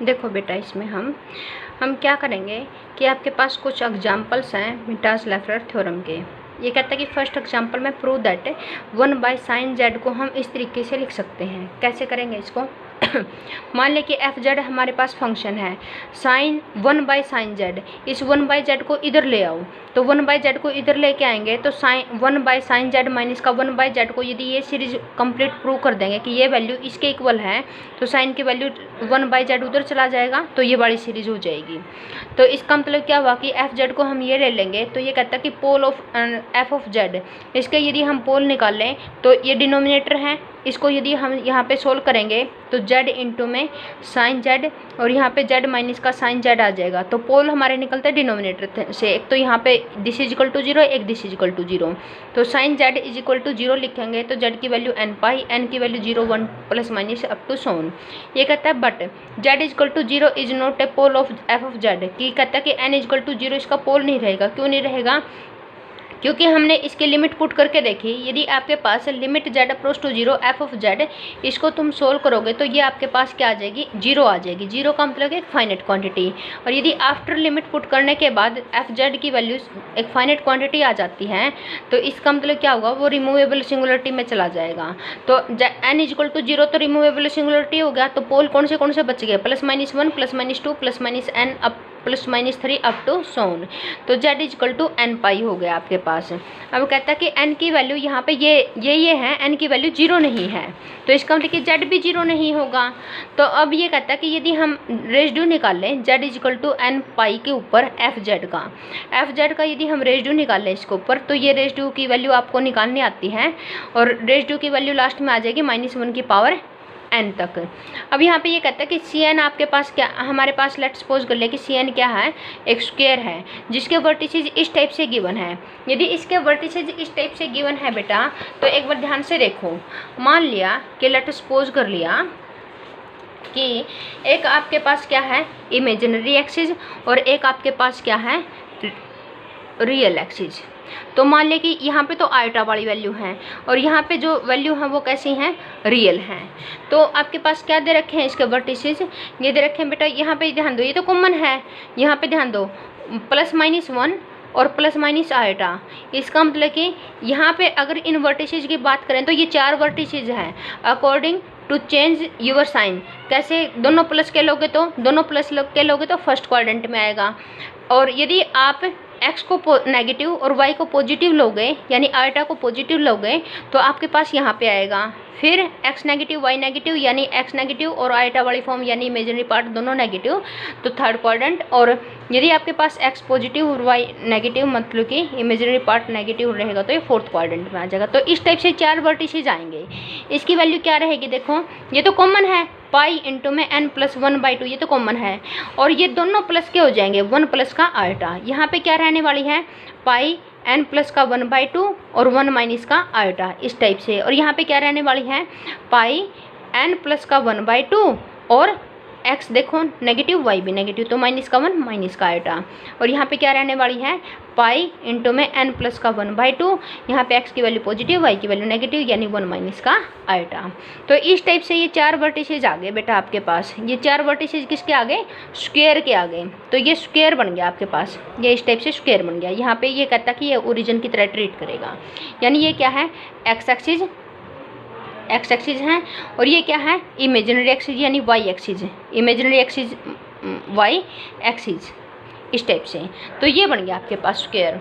देखो बेटा, इसमें हम क्या करेंगे कि आपके पास कुछ एग्जांपल्स हैं मिटास-लेफ्लर थ्योरम के। ये कहता है कि फर्स्ट एग्जांपल में प्रूव दैट 1/sin z को हम इस तरीके से लिख सकते हैं। कैसे करेंगे इसको? मान लें कि एफ जेड हमारे पास फंक्शन है साइन 1/sin z। इस 1/z को इधर ले आओ, तो 1/z को इधर लेके आएंगे तो साइन 1/sin z माइनस का 1/z को यदि ये सीरीज कंप्लीट प्रूव कर देंगे कि ये वैल्यू इसके इक्वल है, तो साइन की वैल्यू 1/z उधर चला जाएगा, तो ये वाली सीरीज हो जाएगी। तो इसका मतलब क्या हुआ कि एफ जेड को हम ये ले लेंगे, तो ये कहता है कि pole of f of z, इसके यदि हम पोल निकाल लें तो ये डिनोमिनेटर है, इसको यदि हम यहाँ पे सोल्व करेंगे तो z इंटू में साइन z और यहाँ पे z माइनस का साइन z आ जाएगा। तो पोल हमारे निकलते हैं डिनोमिनेटर से, एक तो यहाँ पे दिस इज इक्वल टू 0, एक दिस इज इक्वल टू 0। तो sine z is equal to 0 लिखेंगे तो z की वैल्यू n पाई, n की value 0, 1 plus minus up to so on। ये कहता है but z is equal to 0 is not a pole of f of z, कि कहता है कि n इज इक्वल टू 0 इसका पोल नहीं रहेगा। क्यों नहीं रहेगा? क्योंकि हमने इसकी लिमिट पुट करके देखी। यदि आपके पास limit z approach to 0 F of z, इसको तुम सोल्व करोगे तो ये आपके पास क्या आ जाएगी? 0 आ जाएगी। 0 का मतलब एक फाइनेट क्वांटिटी। और यदि आफ्टर लिमिट पुट करने के बाद एफ जेड की वैल्यू एक फाइनेट क्वांटिटी आ जाती है, तो इसका मतलब क्या होगा? वो रिमूवेबल सिंगुलरिटी में चला जाएगा। तो n इज इक्वल टू 0 तो रिमूवेबल सिंगुलरिटी हो गया, तो पोल कौन से बच गए? Plus minus 1, plus minus 2, plus minus n up plus minus 3 up to so on। तो z is equal to n pi हो गया आपके पास। अब कहता है कि n की वैल्यू यहाँ पे ये है, n की वैल्यू 0 नहीं है, तो इसका मतलब कि z भी 0 नहीं होगा। तो अब ये कहता है कि यदि हम रेसिड्यू निकाल लें z is equal to n pi के ऊपर एफ जेड का यदि हम रेसिड्यू निकाल लें इसके ऊपर, तो ये रेसिड्यू की वैल्यू आपको निकालनी आती है और रेसिड्यू की वैल्यू लास्ट में आ जाएगी -1 की पावर n तक। अब यहाँ पे ये कहता है कि Cn आपके पास क्या, हमारे पास लेट्स सपोज कर ले कि Cn क्या है? एक स्क्वायर है जिसके वर्टिसेस इस टाइप से गिवन है। यदि इसके वर्टिसेस इस टाइप से गिवन है बेटा, तो एक बार ध्यान से देखो। मान लिया कि लेट्स सपोज कर लिया कि एक आपके पास क्या है? इमेजिनरी एक्सिस और एक आपके पास क्या है? Real axis. तो मान लें कि यहाँ पे तो आइटा वाली वैल्यू है और यहाँ पे जो वैल्यू है वो कैसी हैं? रियल हैं। तो आपके पास क्या दे रखे हैं? इसके वर्टिसेस ये दे रखे हैं बेटा। यहाँ पे ध्यान दो, ये तो कॉमन है, यहाँ पे ध्यान दो प्लस माइनस 1 और प्लस माइनस आइटा। इसका मतलब कि यहाँ पे अगर इन वर्टिसेस की बात करें तो ये 4 वर्टिसेस हैं according to change your sign. कैसे? दोनों प्लस के लोगे तो फर्स्ट क्वाड्रेंट में आएगा, और यदि आप x को नेगेटिव और y को पॉजिटिव लोगे, यानी आइटा को पॉजिटिव लोगे, तो आपके पास यहाँ पे आएगा फिर x नेगेटिव y नेगेटिव, यानी x नेगेटिव और आइटा वाली फॉर्म यानी इमेजिनरी पार्ट दोनों नेगेटिव, तो थर्ड क्वाड्रेंट। और यदि आपके पास x पॉजिटिव और y नेगेटिव मतलब कि इमेजिनरी पार्ट नेगेटिव रहेगा, तो ये फोर्थ क्वाड्रेंट में आ जाएगा। तो इस टाइप से 4 वर्टिसेस आएंगे। इसकी वैल्यू क्या रहेगी? देखो ये तो कॉमन है, पाई इंटू में n प्लस 1/2, ये तो कॉमन है, और ये दोनों प्लस के हो जाएंगे 1 प्लस का आइटा। यहाँ पे क्या रहने वाली है? पाई n प्लस का 1/2 और 1 माइनस का आइटा, इस टाइप से। और यहाँ पे क्या रहने वाली है? पाई n प्लस का 1/2 और x देखो नेगेटिव, y भी नेगेटिव, तो माइनस का 1 माइनस का आइटा। और यहाँ पे क्या रहने वाली है? पाई इंटू में n प्लस का 1/2, यहाँ पे x की वैल्यू पॉजिटिव, y की वैल्यू नेगेटिव, यानी 1 माइनस का आइटा। तो इस टाइप से ये 4 वर्टिसेस आ गए बेटा आपके पास। ये 4 वर्टिसेस किसके आ गए? स्क्वायर के आ गए। तो ये स्क्वायर बन गया आपके पास, ये इस टाइप से स्क्वायर बन गया। यहाँ पे ये कहता कि ये ओरिजिन की तरह ट्रीट करेगा, यानी ये क्या है? एक्स एक्सिस हैं, और ये क्या है? इमेजिनरी एक्सिस यानी y axis, imaginary axis y axis, इस टाइप से। तो ये बन गया आपके पास स्क्वायर।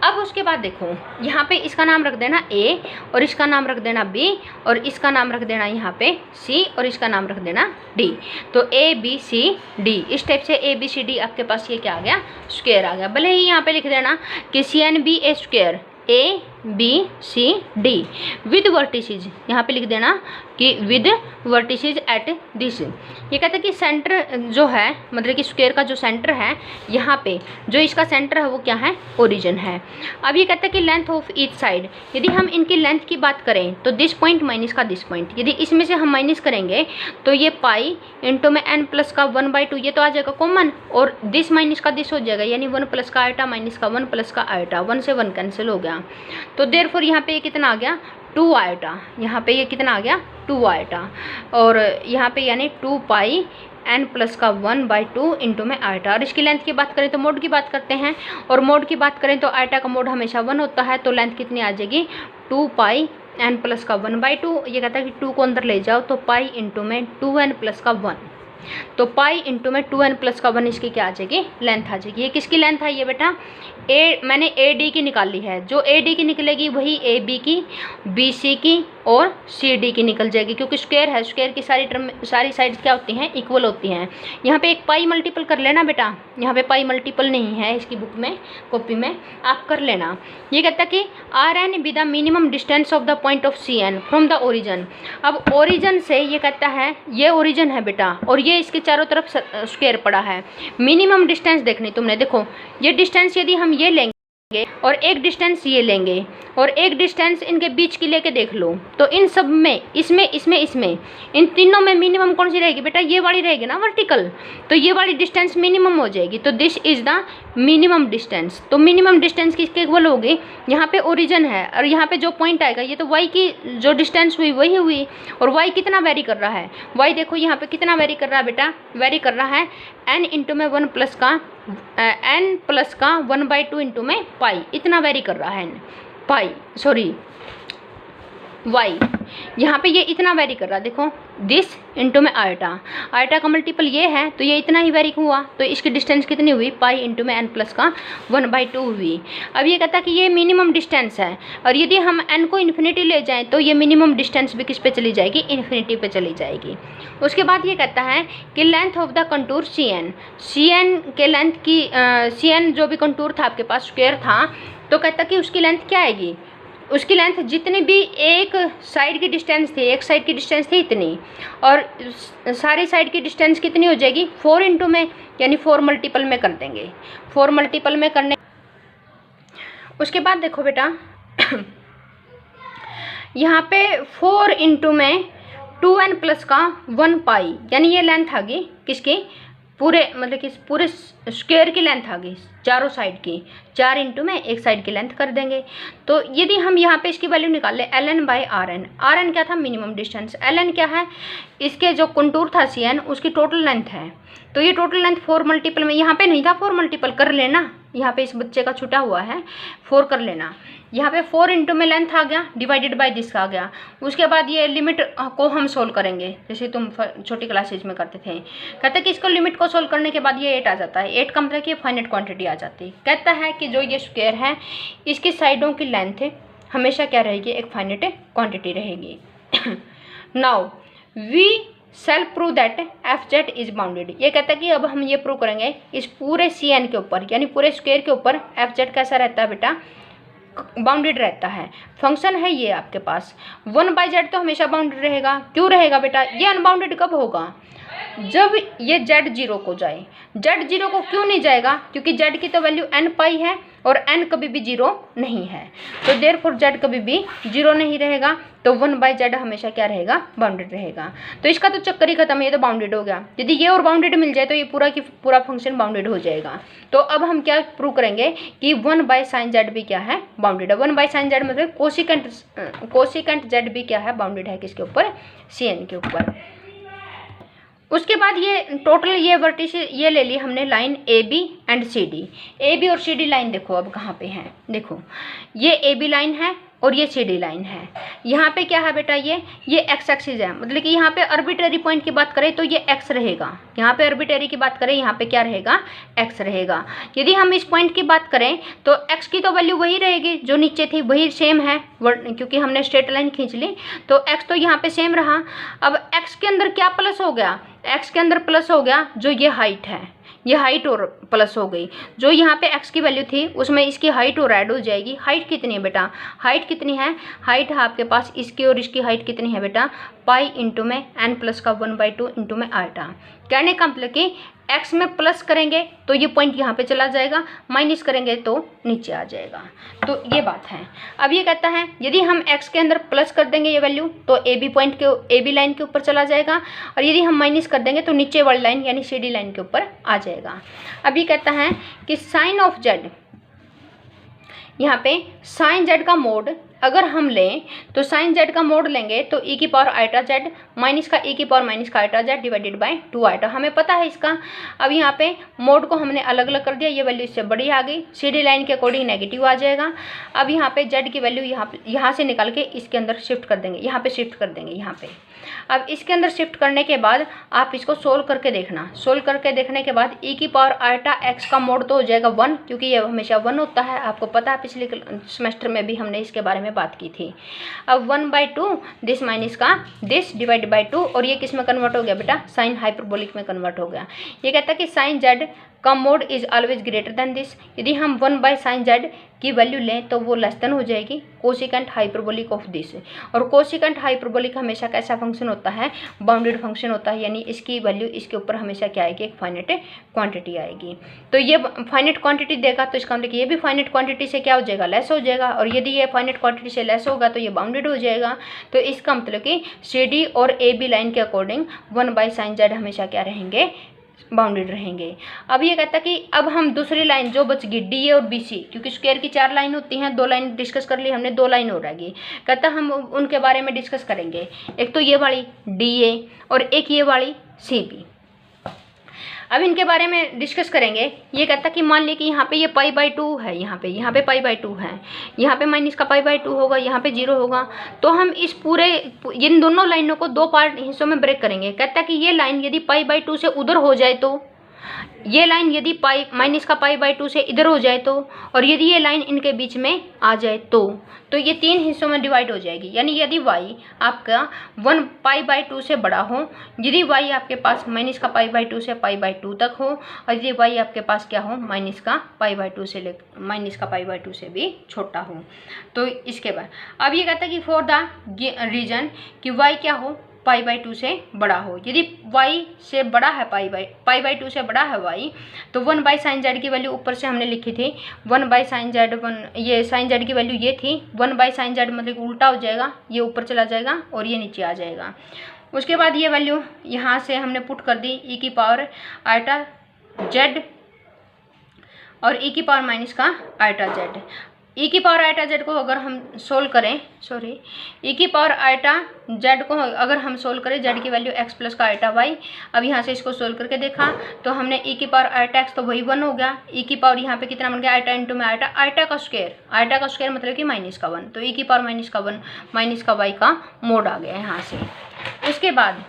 अब उसके बाद देखो यहाँ पे इसका नाम रख देना a और इसका नाम रख देना b और इसका नाम रख देना यहाँ पे c और इसका नाम रख देना d। तो a b c d, इस टाइप से a b c d आपके पास ये क्या आ गया? स्क्वायर आ गया। भले ही यहाँ पे लिख देना कि CN a square a b c d with vertices, यहाँ पे लिख देना कि विद वर्टिसेस एट दिस। ये कहता है कि सेंटर जो है, मतलब कि स्क्वायर का जो सेंटर है, यहाँ पे जो इसका सेंटर है वो क्या है? ओरिजिन है। अब ये कहता है कि लेंथ ऑफ ईच साइड, यदि हम इनकी लेंथ की बात करें तो दिस पॉइंट माइनस का दिस पॉइंट, यदि इसमें से हम माइनस करेंगे तो ये पाई इंटू में n प्लस का 1/2, ये तो आ जाएगा कॉमन, और दिस माइनस का दिस हो जाएगा, यानी 1 प्लस का आइटा माइनस का 1 प्लस का आइटा, 1 से 1 कैंसिल हो गया। तो देयरफॉर यहाँ पे ये कितना आ गया 2 आयोटा, यहाँ पे ये कितना आ गया 2 आयोटा, और यहाँ पे यानी 2 पाई n प्लस का 1/2 इंटू में आयोटा। और इसकी लेंथ की बात करें तो मोड की बात करते हैं, और मोड की बात करें तो आयोटा का मोड हमेशा 1 होता है, तो लेंथ कितनी आ जाएगी 2 पाई n प्लस का 1/2। ये कहता है कि 2 को अंदर ले जाओ तो पाई इंटू में 2n प्लस का 1, तो पाई इंटू में 2n प्लस का 1 इसकी क्या आ जाएगी लेंथ आ जाएगी। ये किसकी लेंथ है ये बेटा मैंने ए डी की निकाली है, जो ए डी की निकलेगी वही ए बी की, बी सी की और सी डी की निकल जाएगी, क्योंकि स्क्वायर है, स्क्वायर की सारी साइड्स क्या होती हैं इक्वल होती हैं। यहाँ पे एक पाई मल्टीपल कर लेना बेटा, यहाँ पे पाई मल्टीपल नहीं है इसकी बुक में कॉपी में, आप कर लेना। ये कहता है कि r n be the minimum distance of the point of c n from the origin. अब ओरिजन से ये कहता है ये ओरिजन है बेटा, और ये इसके चारों तरफ स्क्वायर पड़ा है। मिनिमम डिस्टेंस देखनी तुमने, देखो ये डिस्टेंस यदि हम ये लेंगे और एक डिस्टेंस ये लेंगे और एक डिस्टेंस इनके बीच की लेके देख लो, तो इन सब में इसमें इन तीनों में मिनिमम कौन सी रहेगी बेटा ये वाली रहेगी ना वर्टिकल, तो ये वाली डिस्टेंस मिनिमम हो जाएगी। तो this is the minimum distance. तो मिनिमम डिस्टेंस किसके इक्वल होगी, यहाँ पे ओरिजिन है और यहाँ पे जो पॉइंट आएगा ये तो वाई की जो डिस्टेंस हुई वही हुई, और वाई कितना वेरी कर रहा है, वाई देखो यहाँ पे कितना वेरी कर रहा है बेटा, वेरी कर रहा है n इंटू में 1 प्लस का n प्लस का 1/2 इंटू में पाई, इतना वेरी कर रहा है पाई सॉरी वाई, यहाँ पे ये इतना वेरी कर रहा है। देखो दिस इंटू में आयोटा, आयोटा का मल्टीपल ये है तो ये इतना ही वेरी हुआ, तो इसकी डिस्टेंस कितनी हुई पाई इंटू में n प्लस का 1/2 हुई। अब ये कहता है कि ये मिनिमम डिस्टेंस है, और यदि हम n को इन्फिनिटी ले जाएं तो ये मिनिमम डिस्टेंस भी किस पे चली जाएगी इन्फिनिटी पे चली जाएगी। उसके बाद ये कहता है कि length of the contour c n के लेंथ की सी एन जो भी कंटूर था आपके पास स्क्वायर था, तो कहता कि उसकी लेंथ क्या आएगी, उसकी लेंथ जितनी भी एक साइड की डिस्टेंस थी, एक साइड की डिस्टेंस थी इतनी, और सारी साइड की डिस्टेंस कितनी हो जाएगी 4 इंटू में, यानी 4 मल्टीपल में कर देंगे, 4 मल्टीपल में करने। उसके बाद देखो बेटा यहाँ पे 4 इंटू में 2n प्लस का 1 पाई, यानी ये लेंथ आ गई किसकी पूरे मतलब कि पूरे स्क्वायर की लेंथ आ गई चारों साइड की, 4 इंटू में एक साइड की लेंथ कर देंगे। तो यदि हम यहाँ पे इसकी वैल्यू निकाल लें ln बाई आर एन क्या था मिनिमम डिस्टेंस, ln क्या है इसके जो कंटूर था सी एन उसकी टोटल लेंथ है, तो ये टोटल लेंथ 4 मल्टीपल में, यहाँ पे नहीं था 4 मल्टीपल कर लेना, यहाँ पे इस बच्चे का छूटा हुआ है 4 कर लेना, यहाँ पे 4 इंटू में लेंथ आ गया डिवाइडेड बाय दिस आ गया। उसके बाद ये लिमिट को हम सोल्व करेंगे जैसे तुम छोटी क्लासेज में करते थे, कहते कि इसको लिमिट को सोल्व करने के बाद ये 8 आ जाता है, 8 का मतलब कि फाइनाइट क्वांटिटी आ जाती है। कहता है कि जो ये स्क्वायर है इसकी साइडों की लेंथ हमेशा क्या रहेगी एक फाइनाइट क्वांटिटी रहेगी। Now we shall prove that f z is bounded. ये कहता है कि अब हम ये प्रूव करेंगे इस पूरे सी एन के ऊपर यानी पूरे स्क्वायर के ऊपर एफ जेड कैसा रहता है बेटा बाउंडेड रहता है। फंक्शन है ये आपके पास 1/z तो हमेशा बाउंडेड रहेगा। क्यों रहेगा बेटा, ये अनबाउंडेड कब होगा जब ये z 0 को जाए। z 0 को क्यों नहीं जाएगा, क्योंकि z की तो वैल्यू n पाई है और n कभी भी 0 नहीं है, तो देयरफॉर z कभी भी 0 नहीं रहेगा, तो 1/z हमेशा क्या रहेगा बाउंडेड रहेगा। तो इसका तो चक्कर ही खत्म है, ये तो बाउंडेड हो गया। यदि ये और बाउंडेड मिल जाए तो ये पूरा की पूरा फंक्शन बाउंडेड हो जाएगा। तो अब हम क्या प्रूव करेंगे कि 1/sin z भी क्या है बाउंडेड है। 1/sin z मतलब कोसिकेंट z भी क्या है बाउंडेड है किसके ऊपर cn के ऊपर। उसके बाद ये टोटल ये वर्टिस ये ले ली हमने line A B and C D. A B और सी डी लाइन देखो अब कहाँ पे है, देखो ये ए बी लाइन है और ये सी डी लाइन है। यहाँ पे क्या है बेटा ये एक्स एक्सिस है, मतलब कि यहाँ पे आर्बिट्रेरी पॉइंट की बात करें तो ये एक्स रहेगा, यहाँ पे आर्बिट्रेरी की बात करें यहाँ पे क्या रहेगा एक्स रहेगा। यदि हम इस पॉइंट की बात करें तो एक्स की तो वैल्यू वही रहेगी जो नीचे थी, वही सेम है क्योंकि हमने स्ट्रेट लाइन खींच ली, तो एक्स तो यहाँ पे सेम रहा। अब एक्स के अंदर क्या प्लस हो गया, एक्स के अंदर प्लस हो गया जो ये हाइट है, ये हाइट और प्लस हो गई। जो यहाँ पे x की वैल्यू थी उसमें इसकी हाइट और ऐड हो जाएगी। हाइट कितनी है बेटा, हाइट कितनी है, हाइट है आपके पास इसकी और इसकी हाइट कितनी है बेटा पाई इंटू में n प्लस का 1/2 इंटू में आयोटा। कहने का मतलब कि x में प्लस करेंगे तो ये पॉइंट यहाँ पे चला जाएगा, माइनस करेंगे तो नीचे आ जाएगा। तो ये बात है। अब ये कहता है यदि हम x के अंदर प्लस कर देंगे ये वैल्यू तो ए बी पॉइंट के ए बी लाइन के ऊपर चला जाएगा, और यदि हम माइनस कर देंगे तो नीचे वाली लाइन यानी सी डी लाइन के ऊपर आ जाएगा। अब ये कहता है कि साइन ऑफ जेड, यहाँ पे साइन जेड का मोड अगर हम लें तो साइन जेड का मोड लेंगे तो ई की पावर आइटा जेड माइनस का ई की पावर माइनस का eta z divided by 2 eta, हमें पता है इसका। अब यहाँ पे मोड को हमने अलग अलग कर दिया, ये वैल्यू इससे बड़ी आ गई, सीडी लाइन के अकॉर्डिंग नेगेटिव आ जाएगा। अब यहाँ पे जेड की वैल्यू यहाँ से निकाल के इसके अंदर शिफ्ट कर देंगे, यहाँ पे शिफ्ट कर देंगे यहाँ पे। अब इसके अंदर शिफ्ट करने के बाद आप इसको सोल्व करके देखना, सोल्व करके देखने के बाद ई की पावर आइटा एक्स का मोड तो हो जाएगा 1, क्योंकि ये हमेशा 1 होता है, आपको पता है पिछले सेमेस्टर में भी हमने इसके बारे में बात की थी। अब 1/2 दिस माइनस का दिस डिवाइड बाई 2, और ये किस में कन्वर्ट हो गया बेटा, साइन हाइपरबोलिक में कन्वर्ट हो गया। ये कहता है कि साइन जेड का mode is always greater than this. यदि हम 1/sin जेड की वैल्यू लें तो वो लेस देन हो जाएगी कोसिकेंट हाइपरबोलिक ऑफ दिस। और कोसिकेंट हाइपरबोलिक हमेशा कैसा फंक्शन होता है, बाउंडेड फंक्शन होता है, यानी इसकी वैल्यू इसके ऊपर हमेशा क्या आएगी, एक फाइनाइट क्वांटिटी आएगी। तो ये फाइनाइट क्वांटिटी देगा तो इसका मतलब ये भी फाइनाइट क्वांटिटी से क्या हो जाएगा, लेस हो जाएगा। और यदि ये फाइनाइट क्वांटिटी से लेस होगा तो ये बाउंडेड हो जाएगा। तो इसका मतलब कि सी डी और ए बी लाइन के अकॉर्डिंग 1/sin जेड हमेशा क्या रहेंगे, बाउंडेड रहेंगे। अब ये कहता है कि अब हम दूसरी लाइन जो बच गई डी ए और बी सी, क्योंकि स्क्वायर की 4 लाइन होती हैं, 2 लाइन डिस्कस कर ली हमने, 2 लाइन हो रहेगी। कहता हम उनके बारे में डिस्कस करेंगे, एक तो ये वाली डी ए और एक ये वाली सी बी। अब इनके बारे में डिस्कस करेंगे। ये कहता है कि मान ली कि यहाँ पे ये π/2 है, यहाँ पे π/2 है, यहाँ पे माइनस का π/2 होगा, यहाँ पे 0 होगा। तो हम इस पूरे इन दोनों लाइनों को 2 पार्ट हिस्सों में ब्रेक करेंगे। कहता है कि ये लाइन यदि π/2 से उधर हो जाए तो, ये लाइन यदि माइनस का π/2 से इधर हो जाए तो, और यदि ये लाइन इनके बीच में आ जाए तो ये 3 हिस्सों में डिवाइड हो जाएगी। यानी यदि y आपका 1 π/2 से बड़ा हो, यदि y आपके पास माइनस का π/2 से π/2 तक हो, और यदि y आपके पास क्या हो, माइनस का π/2 से भी छोटा हो। तो इसके बाद अब ये कहता है कि फॉर द रीजन कि y क्या हो, π/2 से बड़ा हो। यदि y से बड़ा है π/2 से बड़ा है y, तो 1/sin जेड की वैल्यू ऊपर से हमने लिखी थी 1/sin जेड, ये sin जेड की वैल्यू ये थी 1/sin जेड, मतलब उल्टा हो जाएगा, ये ऊपर चला जाएगा और ये नीचे आ जाएगा। उसके बाद ये वैल्यू यहाँ से हमने पुट कर दी ई की पावर आइटा जेड और ई की पावर माइनस का आइटा जेड। ई की पावर आइटा जेड को अगर हम सोल्व करें, ई की पावर आइटा जेड को अगर हम सोल्व करें, जेड की वैल्यू एक्स प्लस का आइटा वाई। अब यहाँ से इसको सोल्व करके देखा तो हमने ई की पावर आइटा एक्स तो वही 1 हो गया, ई की पावर यहाँ पे कितना बन गया, आइटा इंटू में आइटा का स्क्वायर मतलब कि माइनस का 1, तो ई की पावर माइनस का 1 माइनस का वाई का मोड आ गया यहाँ से। उसके बाद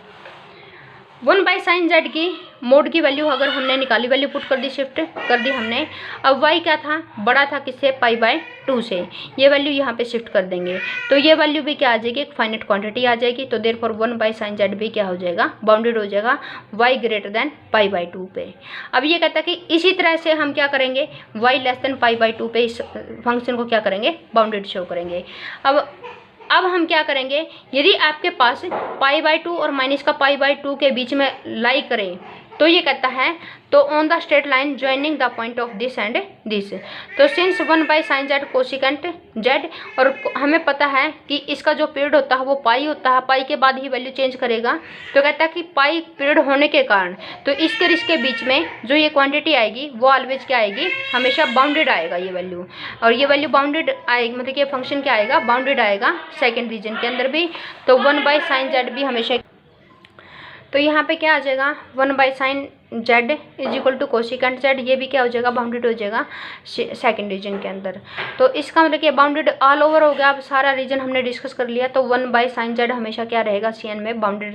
1/sin जेड की मोड की वैल्यू अगर हमने निकाली, वैल्यू पुट कर दी, शिफ्ट कर दी हमने। अब y क्या था, बड़ा था किससे, π/2 से, ये वैल्यू यहाँ पे शिफ्ट कर देंगे तो ये वैल्यू भी क्या आ जाएगी, एक फाइनाइट क्वांटिटी आ जाएगी। तो देयरफॉर 1/sin जेड भी क्या हो जाएगा, बाउंडेड हो जाएगा y ग्रेटर देन π/2 पे। अब ये कहता है कि इसी तरह से हम क्या करेंगे, y लेस देन π/2 पे इस फंक्शन को क्या करेंगे, बाउंडेड शो करेंगे। अब हम क्या करेंगे, यदि आपके पास π/2 और माइनस का π/2 के बीच में लाई करें तो ये कहता है तो on the straight line joining the point of this and this. तो since 1/sin z cosecant z, और हमें पता है कि इसका जो पीरियड होता है वो पाई होता है, पाई के बाद ही वैल्यू चेंज करेगा। तो कहता है कि पाई पीरियड होने के कारण तो इसके बीच में जो ये क्वांटिटी आएगी वो ऑलवेज क्या आएगी, हमेशा बाउंडेड आएगा ये वैल्यू। और ये वैल्यू बाउंडेड आएगी, मतलब कि फंक्शन क्या आएगा, बाउंडेड आएगा सेकेंड रीजन के अंदर भी। तो 1/sin जेड भी हमेशा, तो यहाँ पे क्या आ जाएगा, 1/sin z is equal to cosecant z, ये भी क्या हो जाएगा, बाउंडेड हो जाएगा सेकंड रीजन के अंदर। तो इसका मतलब कि बाउंडेड ऑल ओवर हो गया। अब सारा रीजन हमने डिस्कस कर लिया। तो 1/sin जेड हमेशा क्या रहेगा, CN में बाउंडेड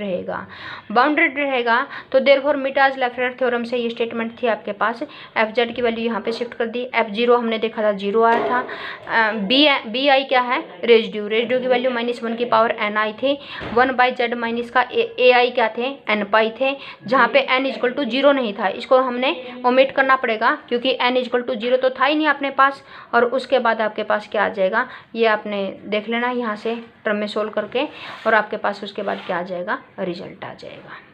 रहेगा। तो देयरफॉर मीटाज लेफ्लर थ्योरम से ये स्टेटमेंट थी आपके पास। एफ जेड की वैल्यू यहाँ पे शिफ्ट कर दी, F0 हमने देखा था 0 आया था। बी आई क्या है, रेजिड्यू की वैल्यू -1 की पावर n आई थी। 1/z माइनस का ए आई क्या थे, n पाई थे, जहाँ पे n इक्वल टू 0 नहीं था। इसको हमने ओमिट करना पड़ेगा क्योंकि n इक्वल टू 0 तो था ही नहीं अपने पास। और उसके बाद आपके पास क्या आ जाएगा, ये आपने देख लेना यहाँ से टर्म में सोल्व करके, और आपके पास उसके बाद क्या आ जाएगा, रिजल्ट आ जाएगा।